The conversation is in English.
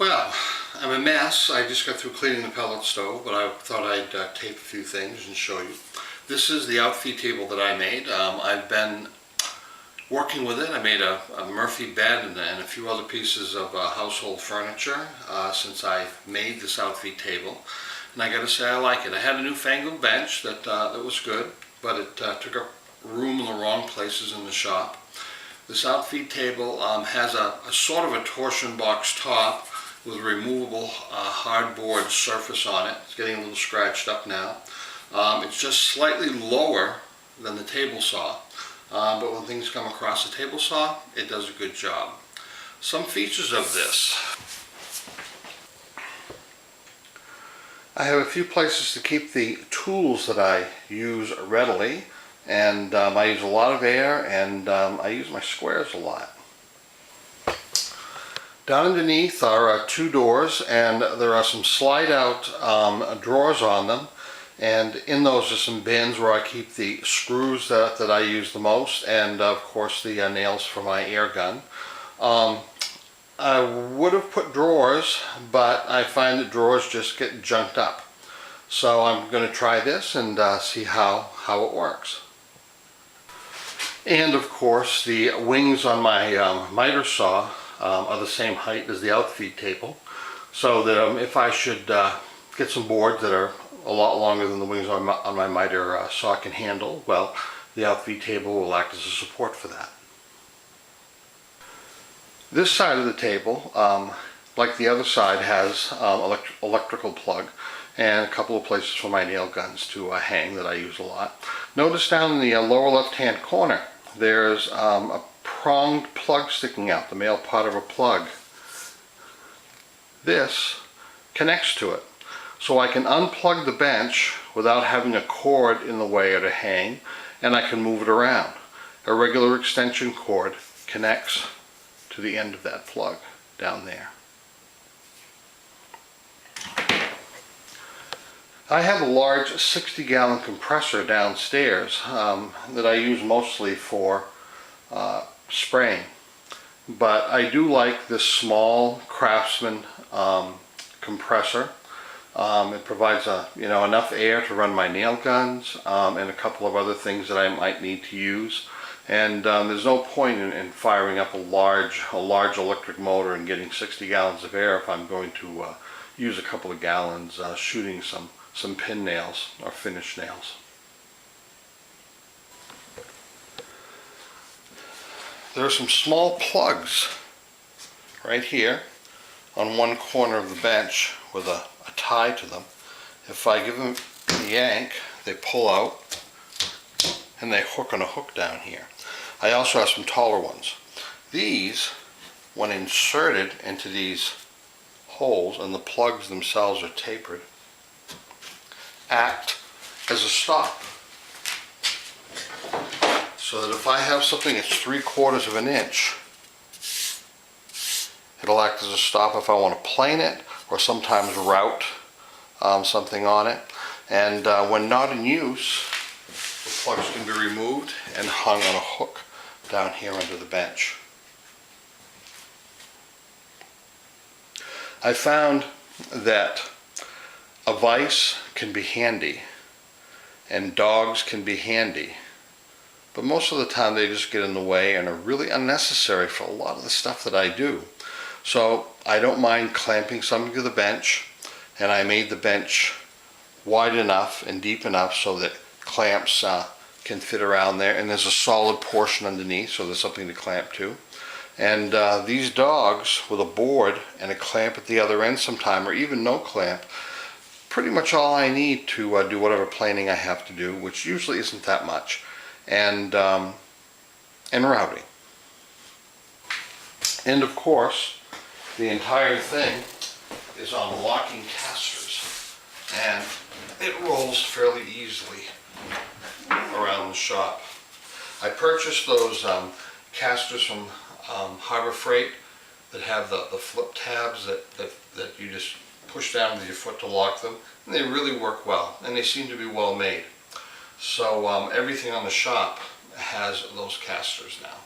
Well, I'm a mess. I just got through cleaning the pellet stove, but I thought I'd tape a few things and show you. This is the outfeed table that I made. I've been working with it. I made a Murphy bed and a few other pieces of household furniture since I made this outfeed table. And I gotta say, I like it. I had a newfangled bench that was good, but it took up room in the wrong places in the shop. This outfeed table has a sort of a torsion box top with a removable hardboard surface on it. It's getting a little scratched up now. It's just slightly lower than the table saw, but when things come across the table saw, it does a good job. Some features of this. I have a few places to keep the tools that I use readily, and I use a lot of air, and I use my squares a lot. Down underneath are two doors, and there are some slide out drawers on them, and in those are some bins where I keep the screws that I use the most, and of course the nails for my air gun. I would have put drawers, but I find that drawers just get junked up. So I'm going to try this and see how it works. And of course the wings on my miter saw are the same height as the outfeed table, so that if I should get some boards that are a lot longer than the wings on my miter saw can handle, well, the outfeed table will act as a support for that. This side of the table, like the other side, has electrical plug and a couple of places for my nail guns to hang that I use a lot. Notice down in the lower left hand corner there's a pronged plug sticking out, the male part of a plug. This connects to it, so I can unplug the bench without having a cord in the way or to hang, and I can move it around. A regular extension cord connects to the end of that plug down there. I have a large 60-gallon compressor downstairs that I use mostly for spraying, but I do like this small Craftsman compressor. It provides enough air to run my nail guns and a couple of other things that I might need to use. And there's no point in firing up a large electric motor and getting 60 gallons of air if I'm going to use a couple of gallons shooting some pin nails or finish nails. There are some small plugs right here on one corner of the bench with a tie to them. If I give them a yank, they pull out and they hook on a hook down here. I also have some taller ones. These, when inserted into these holes, and the plugs themselves are tapered, act as a stop. So that if I have something that's 3/4 of an inch, it'll act as a stop if I want to plane it or sometimes route something on it. And when not in use, the plugs can be removed and hung on a hook down here under the bench. I found that a vise can be handy and dogs can be handy, but most of the time they just get in the way and are really unnecessary for a lot of the stuff that I do. So I don't mind clamping something to the bench, and I made the bench wide enough and deep enough so that clamps can fit around there, and there's a solid portion underneath, so there's something to clamp to. And these dogs with a board and a clamp at the other end sometime, or even no clamp, pretty much all I need to do whatever planing I have to do, which usually isn't that much, and routing. And of course, the entire thing is on locking casters, and it rolls fairly easily around the shop. I purchased those casters from Harbor Freight that have the flip tabs that you just push down with your foot to lock them, and they really work well, and they seem to be well made. So everything on the shop has those casters now.